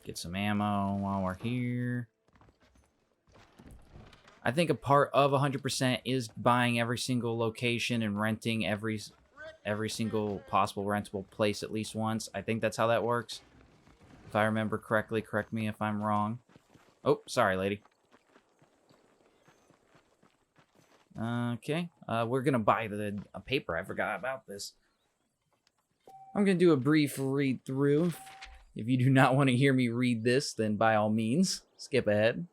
Get some ammo while we're here. I think a part of 100% is buying every single location and renting every single possible rentable place at least once. I think that's how that works. If I remember correctly, correct me if I'm wrong. Oh, sorry, lady. Okay, we're gonna buy the paper. I forgot about this. I'm gonna do a brief read through. If you do not want to hear me read this, then by all means, skip ahead.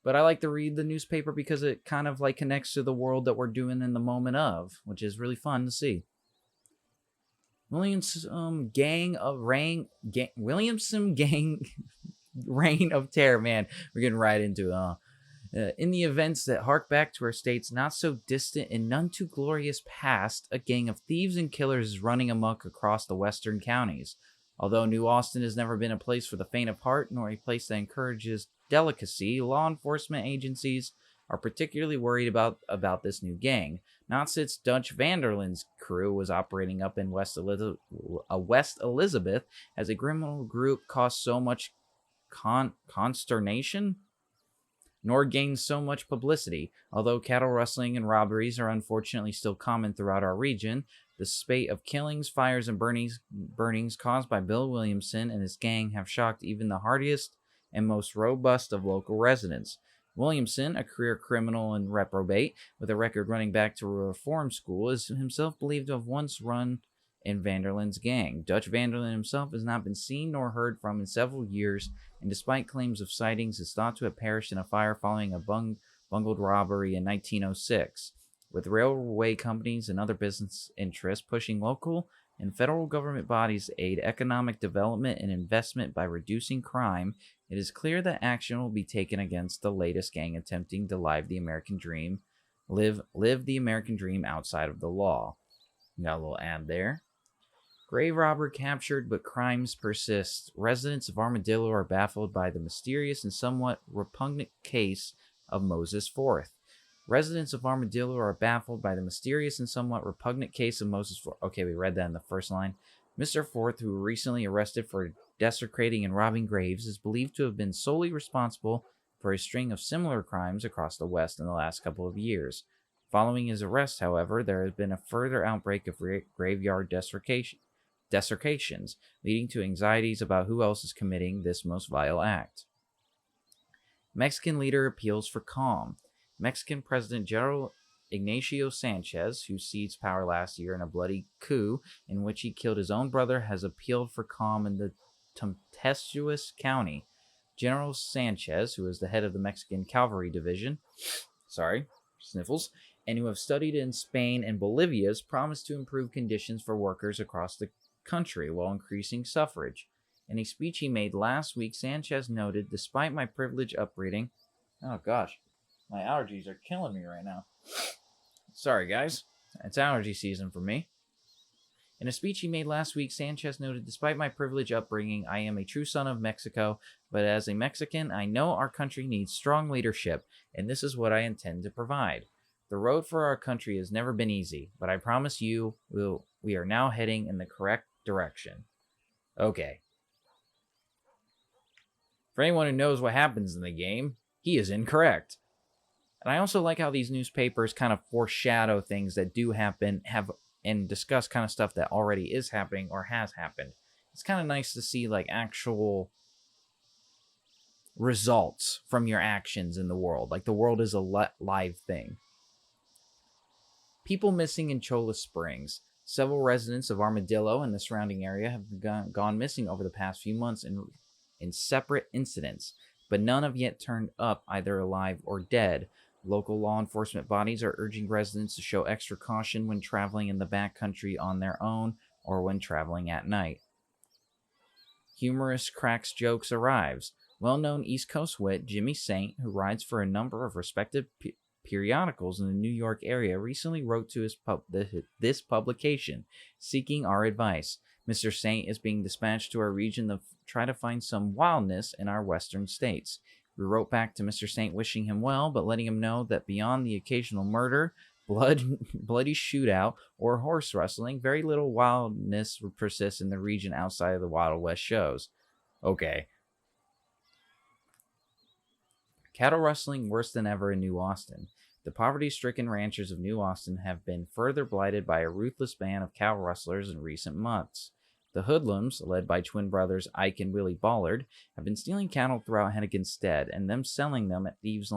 But I like to read the newspaper because it kind of like connects to the world that we're doing in the moment of, which is really fun to see. Williamson gang of rain, Williamson gang reign of terror. Man, we're getting right into it. In the events that hark back to our state's not so distant and none too glorious past, a gang of thieves and killers is running amok across the western counties. Although New Austin has never been a place for the faint of heart, nor a place that encourages delicacy, law enforcement agencies are particularly worried about this new gang. Not since Dutch Vanderlin's crew was operating up in West Elizabeth has a criminal group caused so much consternation nor gained so much publicity. Although cattle rustling and robberies are unfortunately still common throughout our region, the spate of killings, fires, and burnings caused by Bill Williamson and his gang have shocked even the hardiest and most robust of local residents. Williamson, a career criminal and reprobate, with a record running back to a reform school, is himself believed to have once run in Vanderlin's gang. Dutch Vanderlin himself has not been seen nor heard from in several years, and despite claims of sightings, is thought to have perished in a fire following a bungled robbery in 1906. With railway companies and other business interests pushing local and federal government bodies to aid economic development and investment by reducing crime, it is clear that action will be taken against the latest gang attempting to live the American dream outside of the law. Got a little ad there. Grave robber captured, but crimes persist. Residents of Armadillo are baffled by the mysterious and somewhat repugnant case of Moses Forth. Residents of Armadillo are baffled by the mysterious and somewhat repugnant case of Moses Forth. Okay, we read that in the first line. Mr. Forth, who was recently arrested for desecrating and robbing graves, is believed to have been solely responsible for a string of similar crimes across the West in the last couple of years. Following his arrest, however, there has been a further outbreak of graveyard desecrations, leading to anxieties about who else is committing this most vile act. Mexican leader appeals for calm. Mexican President General Ignacio Sanchez, who seized power last year in a bloody coup in which he killed his own brother, has appealed for calm in the tempestuous county. General Sanchez, who is the head of the Mexican Cavalry Division, sniffles, and who have studied in Spain and Bolivia, has promised to improve conditions for workers across the country while increasing suffrage. In a speech he made last week, Sanchez noted, despite my privileged upbringing, oh gosh, my allergies are killing me right now. Sorry guys, it's allergy season for me. In a speech he made last week, Sanchez noted, despite my privileged upbringing, I am a true son of Mexico, but as a Mexican, I know our country needs strong leadership, and this is what I intend to provide. The road for our country has never been easy, but I promise you we are now heading in the correct direction. Okay. For anyone who knows what happens in the game, he is incorrect. And I also like how these newspapers kind of foreshadow things that do happen, and discuss kind of stuff that already is happening or has happened. It's kind of nice to see like actual results from your actions in the world. Like the world is a live thing. People missing in Cholla Springs. Several residents of Armadillo and the surrounding area have gone missing over the past few months in separate incidents, but none have yet turned up either alive or dead. Local law enforcement bodies are urging residents to show extra caution when traveling in the backcountry on their own or when traveling at night. Humorous cracks jokes arrives. Well-known East Coast wit Jimmy Saint, who writes for a number of respected periodicals in the New York area, recently wrote to this publication, seeking our advice. Mr. Saint is being dispatched to our region to try to find some wildness in our western states. We wrote back to Mr. Saint wishing him well, but letting him know that beyond the occasional murder, bloody shootout, or horse rustling, very little wildness persists in the region outside of the Wild West shows. Okay. Cattle rustling worse than ever in New Austin. The poverty-stricken ranchers of New Austin have been further blighted by a ruthless band of cattle rustlers in recent months. The hoodlums, led by twin brothers Ike and Willie Ballard, have been stealing cattle throughout Henniganstead and then selling them at Thieves'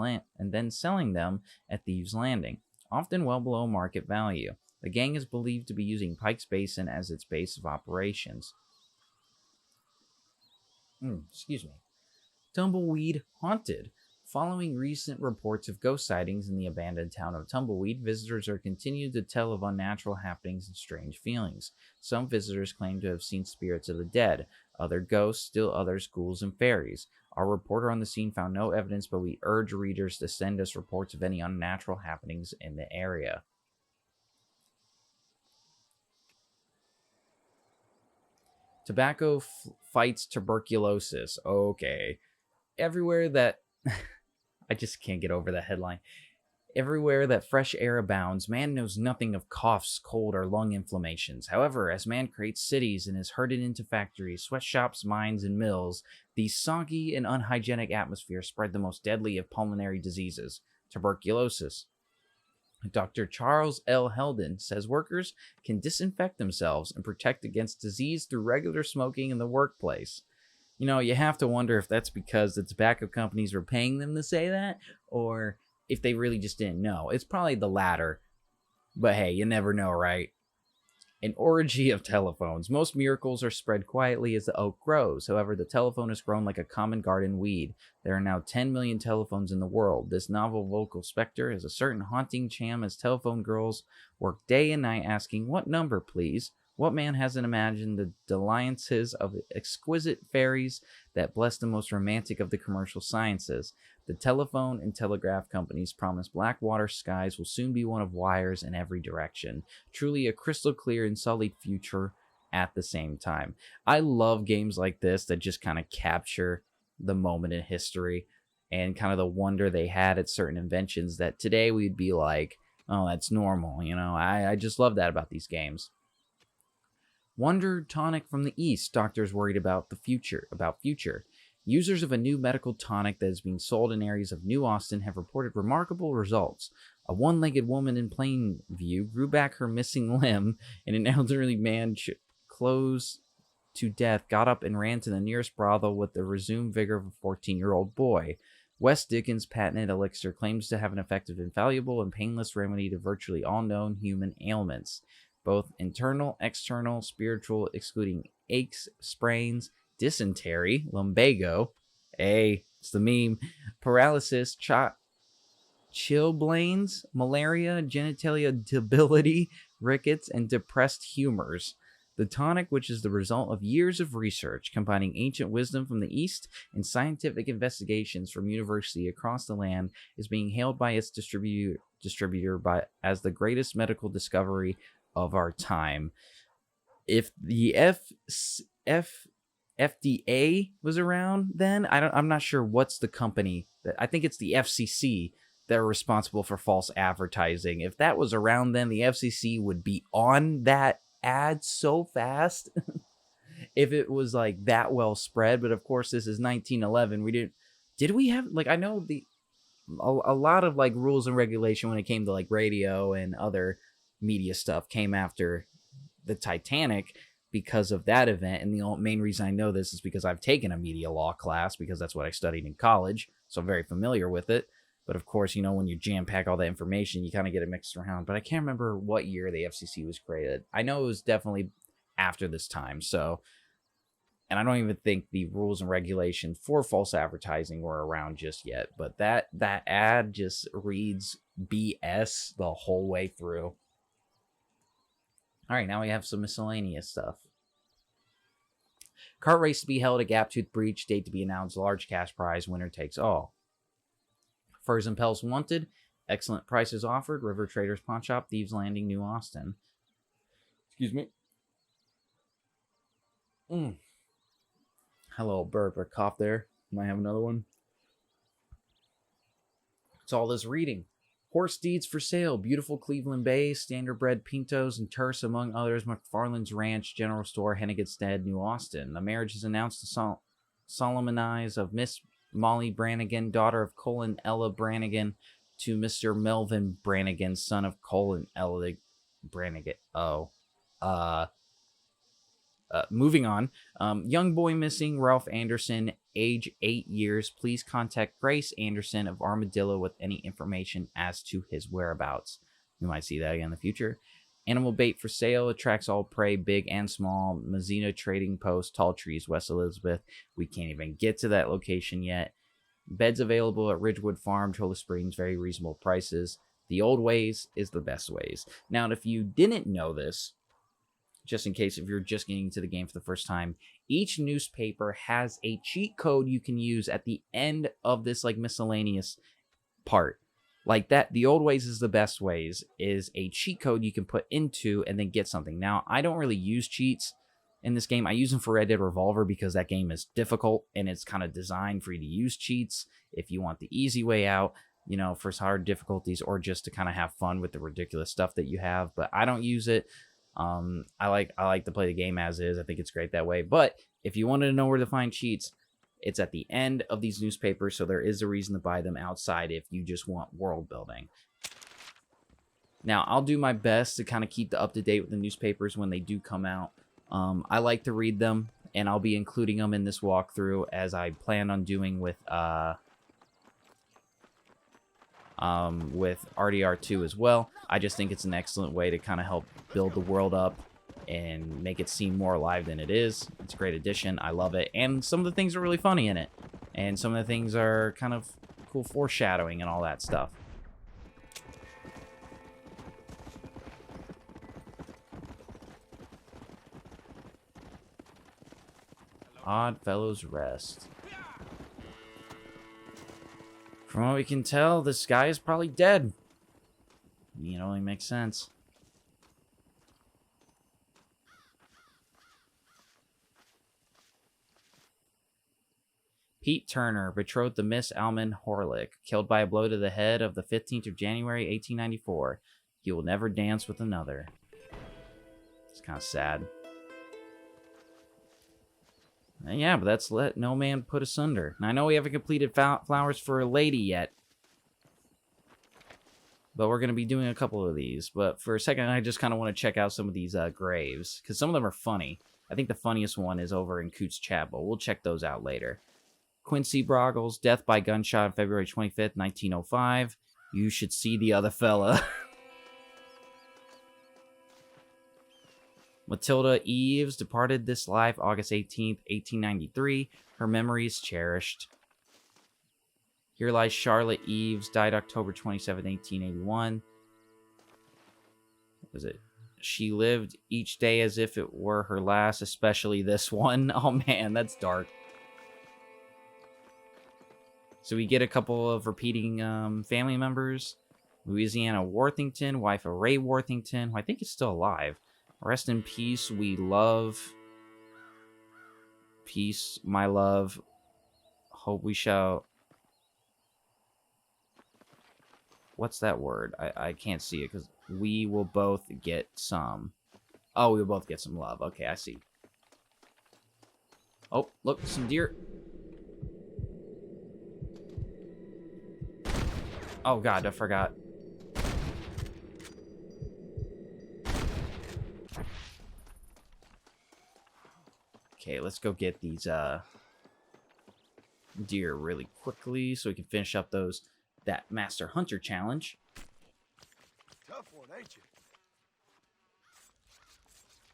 Landing, often well below market value. The gang is believed to be using Pikes Basin as its base of operations. Excuse me. Tumbleweed haunted. Following recent reports of ghost sightings in the abandoned town of Tumbleweed, visitors are continuing to tell of unnatural happenings and strange feelings. Some visitors claim to have seen spirits of the dead, other ghosts, still others ghouls and fairies. Our reporter on the scene found no evidence, but we urge readers to send us reports of any unnatural happenings in the area. Tobacco fights tuberculosis. Okay. Everywhere that... I just can't get over that headline. Everywhere that fresh air abounds, man knows nothing of coughs, cold, or lung inflammations. However, as man creates cities and is herded into factories, sweatshops, mines, and mills, the soggy and unhygienic atmosphere spread the most deadly of pulmonary diseases, tuberculosis. Dr. Charles L. Heldon says workers can disinfect themselves and protect against disease through regular smoking in the workplace. You know, you have to wonder if that's because the tobacco companies were paying them to say that, or if they really just didn't know. It's probably the latter. But hey, you never know, right? An orgy of telephones. Most miracles are spread quietly as the oak grows. However, the telephone has grown like a common garden weed. There are now 10 million telephones in the world. This novel vocal specter is a certain haunting charm as telephone girls work day and night asking, "What number, please?" What man hasn't imagined the dalliances of exquisite fairies that bless the most romantic of the commercial sciences? The telephone and telegraph companies promise black water skies will soon be one of wires in every direction. Truly a crystal clear and solid future at the same time. I love games like this that just kind of capture the moment in history and kind of the wonder they had at certain inventions that today we'd be like, oh, that's normal. You know, I just love that about these games. Wonder tonic from the East. Doctors worried about the future. Users of a new medical tonic that is being sold in areas of New Austin have reported remarkable results. A one-legged woman in Plainview grew back her missing limb, and an elderly man close to death got up and ran to the nearest brothel with the resumed vigor of a 14-year-old boy. Wes Dickens' patented elixir claims to have an effective, infallible, and painless remedy to virtually all known human ailments, both internal, external, spiritual, excluding aches, sprains, dysentery, lumbago, it's the meme, paralysis, chilblains, malaria, genitalia debility, rickets, and depressed humors. The tonic, which is the result of years of research, combining ancient wisdom from the East and scientific investigations from universities across the land, is being hailed by its distributor as the greatest medical discovery of our time. If the FDA was around then, I'm not sure what's the company that, I think it's the FCC that are responsible for false advertising. If that was around then, the FCC would be on that ad so fast. If it was like that well spread. But of course, this is 1911. Did we have, like, I know a lot of like rules and regulation when it came to like radio and other media stuff came after the Titanic because of that event. And the main reason I know this is because I've taken a media law class, because that's what I studied in college, so I'm very familiar with it. But of course, you know, when you jam pack all that information, you kind of get it mixed around. But I can't remember what year the FCC was created. I know it was definitely after this time. So, and I don't even think the rules and regulations for false advertising were around just yet. But that ad just reads BS the whole way through. All right, now we have some miscellaneous stuff. Kart race to be held at Gaptooth Breach, date to be announced, large cash prize, winner takes all. Furs and Pelts wanted, excellent prices offered, River Traders Pawn Shop, Thieves Landing, New Austin. Excuse me. Hello, burp or cough there. Might have another one. It's all this reading. Horse deeds for sale, beautiful Cleveland Bay, standardbred Pintos and Terce, among others, McFarland's Ranch, General Store, Henniganstead, New Austin. The marriage is announced solemnize of Miss Molly Brannigan, daughter of Cole and Ella Brannigan, to Mr. Melvin Brannigan, son of Cole and Ella Brannigan. Moving on. Young boy missing, Ralph Anderson, age 8 years. Please contact Grace Anderson of Armadillo with any information as to his whereabouts. We might see that again in the future. Animal bait for sale, attracts all prey, big and small. Mazzina Trading Post, Tall Trees, West Elizabeth. We can't even get to that location yet. Beds available at Ridgewood Farm, Cholla Springs, very reasonable prices. The old ways is the best ways. Now, if you didn't know this, just in case if you're just getting to the game for the first time, each newspaper has a cheat code you can use at the end of this like miscellaneous part. Like that, the old ways is the best ways is a cheat code you can put into and then get something. Now, I don't really use cheats in this game. I use them for Red Dead Revolver because that game is difficult and it's kind of designed for you to use cheats if you want the easy way out, you know, for hard difficulties or just to kind of have fun with the ridiculous stuff that you have. But I don't use it. I like to play the game as is. I think it's great that way. But if you wanted to know where to find cheats, it's at the end of these newspapers, so there is a reason to buy them outside if you just want world building. Now, I'll do my best to kind of keep up to date with the newspapers when they do come out. I like to read them, and I'll be including them in this walkthrough as I plan on doing with RDR2 as well. I just think it's an excellent way to kind of help build the world up and make it seem more alive than it is. It's a great addition. I love it. And some of the things are really funny in it. And some of the things are kind of cool foreshadowing and all that stuff. Odd Fellows Rest. From what we can tell, this guy is probably dead. I mean, it only makes sense. Pete Turner, betrothed to Miss Almond Horlick, killed by a blow to the head of the 15th of January, 1894. He will never dance with another. It's kind of sad. And yeah, but that's Let No Man Put Asunder. And I know we haven't completed Flowers for a Lady yet, but we're going to be doing a couple of these. But for a second, I just kind of want to check out some of these graves, because some of them are funny. I think the funniest one is over in Coots Chapel. We'll check those out later. Quincy Broggles, death by gunshot on February 25th, 1905. You should see the other fella. Matilda Eves departed this life August 18th, 1893. Her memory is cherished. Here lies Charlotte Eves, died October 27, 1881. What was it? She lived each day as if it were her last, especially this one. Oh man, that's dark. So we get a couple of repeating family members. Louisiana Worthington, wife of Ray Worthington, who I think is still alive. Rest in peace, we love. Peace, my love. Hope we shall. What's that word? I can't see it because we will both get some. Oh, we will both get some love. Okay, I see. Oh, look, some deer. Oh god, I forgot. Okay, let's go get these deer really quickly so we can finish up that Master Hunter challenge. Tough one, ain't you?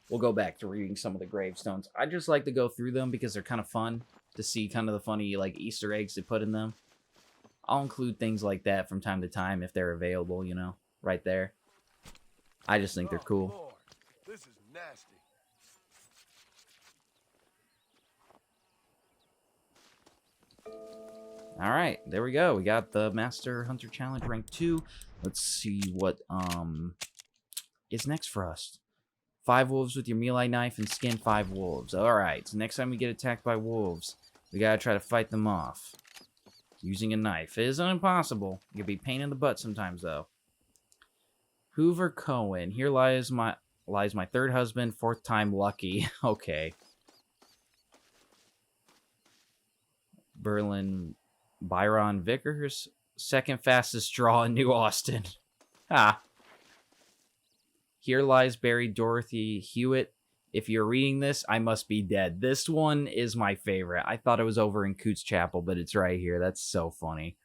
We'll go back to reading some of the gravestones. I just like to go through them because they're kind of fun to see kind of the funny like Easter eggs they put in them. I'll include things like that from time to time if they're available, you know, right there. I just think they're cool. Lord, this is nasty. Alright, there we go. We got the Master Hunter Challenge rank 2. Let's see what is next for us. 5 wolves with your melee knife and skin 5 wolves. Alright, so next time we get attacked by wolves, we gotta try to fight them off. Using a knife. It isn't impossible. It can be a pain in the butt sometimes, though. Hoover Cohen. Here lies my third husband, 4th time lucky. Okay. Byron Vickers, second fastest draw in New Austin. Ha! Here lies buried Dorothy Hewitt. If you're reading this, I must be dead. This one is my favorite. I thought it was over in Coots Chapel, but it's right here. That's so funny.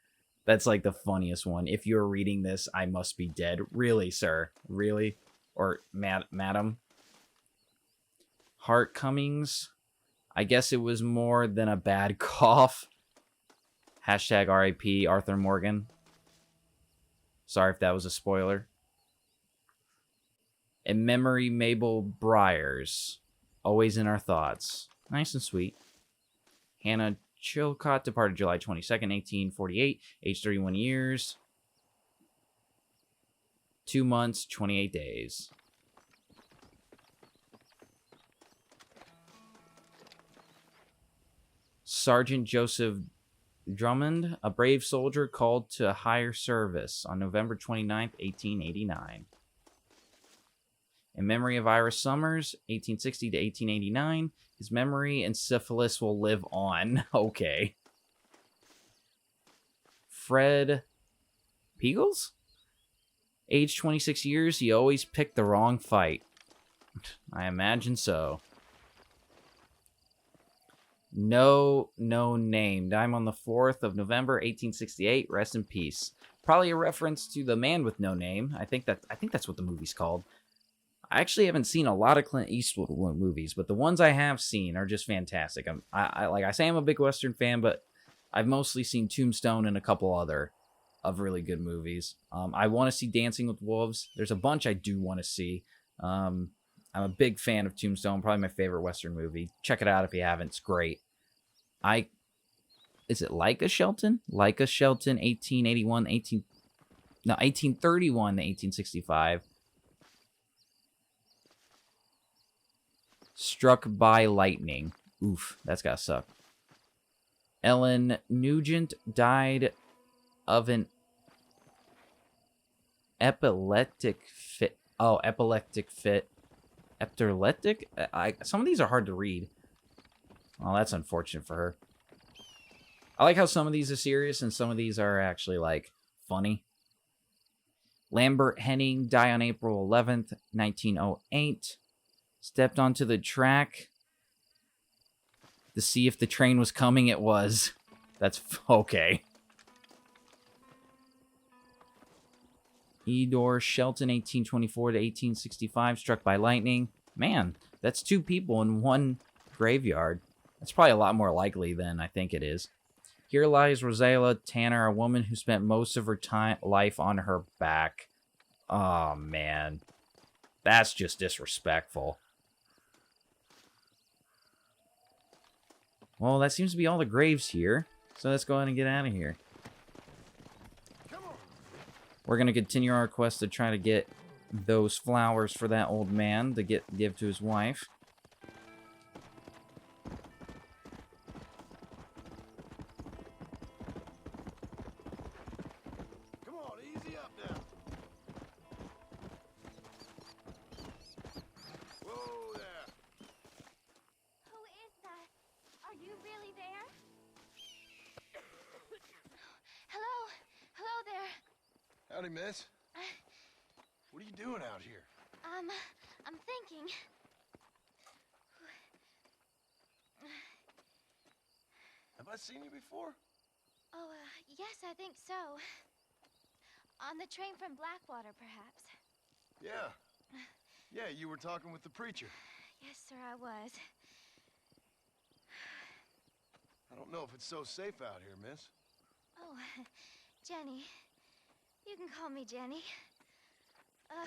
That's like the funniest one. If you're reading this, I must be dead. Really, sir? Really? Or madam? Hart Cummings. I guess it was more than a bad cough. Hashtag RIP Arthur Morgan. Sorry if that was a spoiler. In memory, Mabel Briers. Always in our thoughts. Nice and sweet. Hannah Chilcott departed July 22nd, 1848. Age 31 years. 2 months, 28 days. Sergeant Joseph Drummond, a brave soldier called to higher service on November 29th, 1889. In memory of Iris Summers, 1860 to 1889, his memory and syphilis will live on. Okay. Fred Peagles? Age 26 years, he always picked the wrong fight. I imagine so. No name. Died on the 4th of November, 1868. Rest in peace. Probably a reference to The Man with No Name. I think that's what the movie's called. I actually haven't seen a lot of Clint Eastwood movies, but the ones I have seen are just fantastic. I say I'm a big Western fan, but I've mostly seen Tombstone and a couple other of really good movies. I want to see Dancing with Wolves. There's a bunch I do want to see. I'm a big fan of Tombstone, probably my favorite Western movie. Check it out if you haven't. It's great. Is it Leica Shelton? Leica Shelton, 1831 to 1865. Struck by lightning. Oof, that's gotta suck. Ellen Nugent died of an epileptic fit. Oh, epileptic fit. Epileptic? Some of these are hard to read. Oh, that's unfortunate for her. I like how some of these are serious and some of these are actually, like, funny. Lambert Henning died on April 11th, 1908. Stepped onto the track to see if the train was coming. It was. That's okay. Edor Shelton, 1824 to 1865, struck by lightning. Man, that's 2 people in one graveyard. That's probably a lot more likely than I think it is. Here lies Rosalia Tanner, a woman who spent most of her life on her back. Oh, man. That's just disrespectful. Well, that seems to be all the graves here. So let's go ahead and get out of here. We're going to continue our quest to try to get those flowers for that old man to give to his wife. Come on, easy up now. Whoa there. Who is that? Are you really there? Hello? Hello there. Howdy, miss. What are you doing out here? I'm thinking. Have I seen you before? Oh, yes, I think so. On the train from Blackwater, perhaps. Yeah. Yeah, you were talking with the preacher. Yes, sir, I was. I don't know if it's so safe out here, miss. Oh, Jenny. You can call me Jenny. All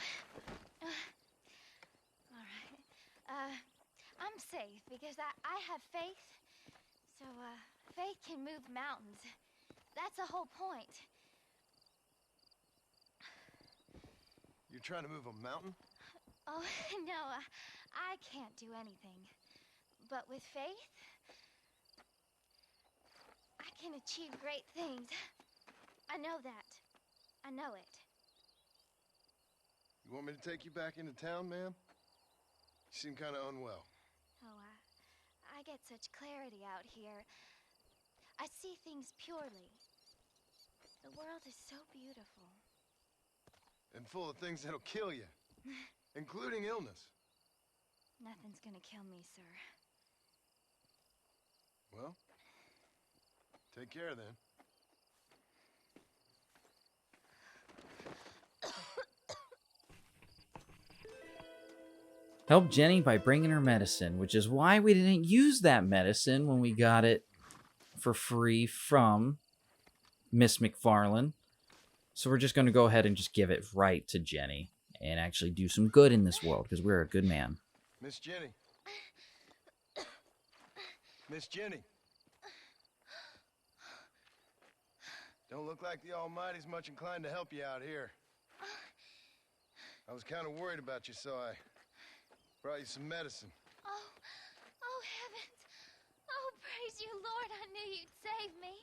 right. I'm safe because I have faith. So, faith can move mountains. That's the whole point. You're trying to move a mountain? Oh, no, I can't do anything. But with faith, I can achieve great things. I know that. I know it. You want me to take you back into town, ma'am? You seem kind of unwell. Oh, I get such clarity out here. I see things purely. The world is so beautiful. And full of things that'll kill you, including illness. Nothing's gonna kill me, sir. Well, take care then. Help Jenny by bringing her medicine, which is why we didn't use that medicine when we got it for free from Miss McFarlane. So we're just going to go ahead and just give it right to Jenny and actually do some good in this world because we're a good man. Miss Jenny. Miss Jenny. Don't look like the Almighty's much inclined to help you out here. I was kind of worried about you, so I brought you some medicine. Oh, heavens. Oh, praise you, Lord. I knew you'd save me.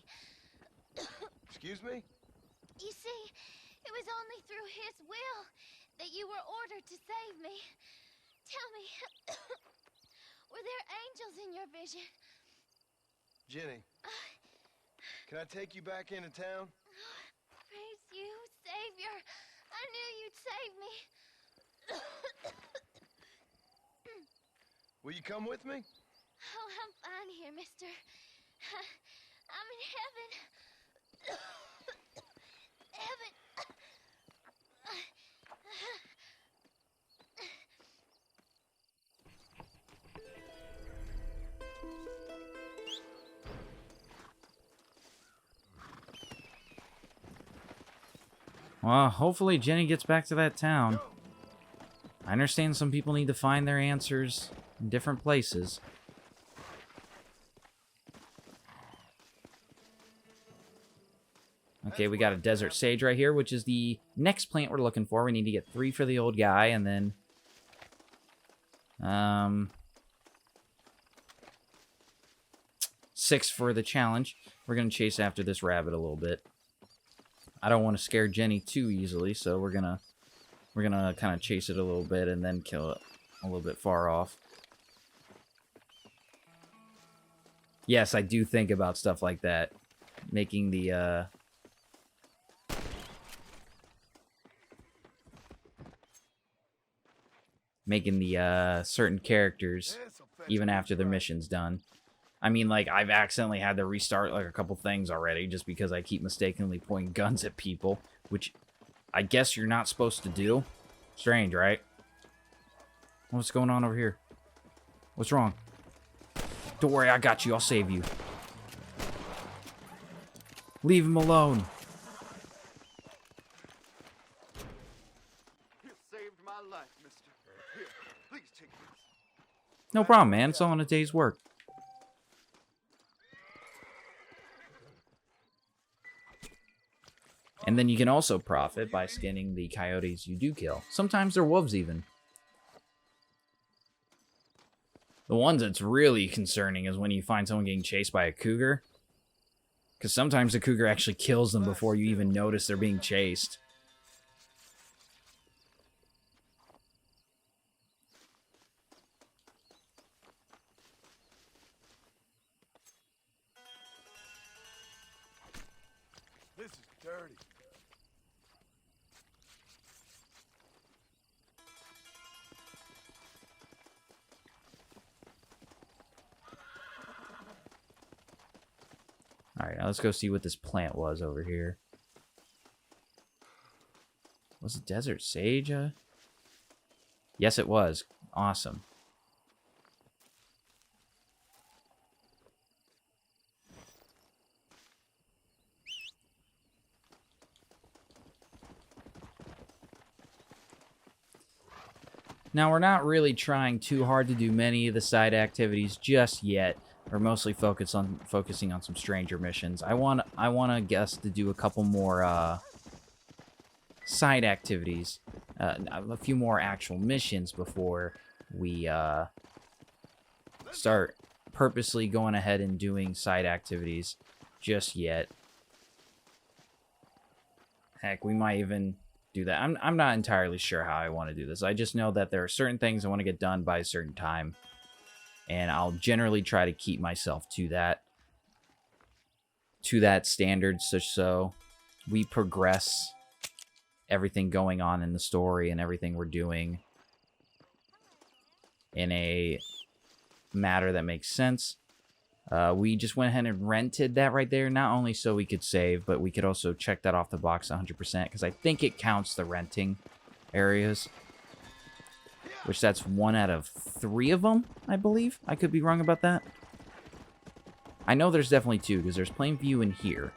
Excuse me? You see, it was only through his will that you were ordered to save me. Tell me, were there angels in your vision? Jenny, can I take you back into town? Praise you, Savior. I knew you'd save me. Will you come with me? Oh, I'm fine here, mister. I'm in heaven. Heaven. Well, hopefully Jenny gets back to that town. I understand some people need to find their answers in different places. Okay, we got a desert sage right here, which is the next plant we're looking for. We need to get 3 for the old guy, and then... 6 for the challenge. We're going to chase after this rabbit a little bit. I don't want to scare Jenny too easily, so we're gonna kind of chase it a little bit and then kill it a little bit far off. Yes, I do think about stuff like that. Making the certain characters even after their mission's done. I mean, like, I've accidentally had to restart, like, a couple things already just because I keep mistakenly pointing guns at people, which I guess you're not supposed to do. Strange, right? What's going on over here? What's wrong? Don't worry, I got you. I'll save you. Leave him alone. You saved my life, mister. Here, please take this. No problem, man. It's all in a day's work. And then you can also profit by skinning the coyotes you do kill. Sometimes they're wolves, even. The ones that's really concerning is when you find someone getting chased by a cougar. Because sometimes the cougar actually kills them before you even notice they're being chased. This is dirty. Alright, now let's go see what this plant was over here. Was it desert sage? Yes, it was. Awesome. Now, we're not really trying too hard to do many of the side activities just yet. We're mostly focusing on some stranger missions. I want us to do a couple more side activities, a few more actual missions before we start purposely going ahead and doing side activities just yet. Heck, we might even do that. I'm not entirely sure how I want to do this. I just know that there are certain things I want to get done by a certain time. And I'll generally try to keep myself to that. to that standard, so we progress everything going on in the story and everything we're doing in a matter that makes sense. We just went ahead and rented that right there, not only so we could save, but we could also check that off the box 100%, because I think it counts the renting areas, which that's 1 out of 3 of them, I believe. I could be wrong about that. I know there's definitely 2, because there's Plainview in here.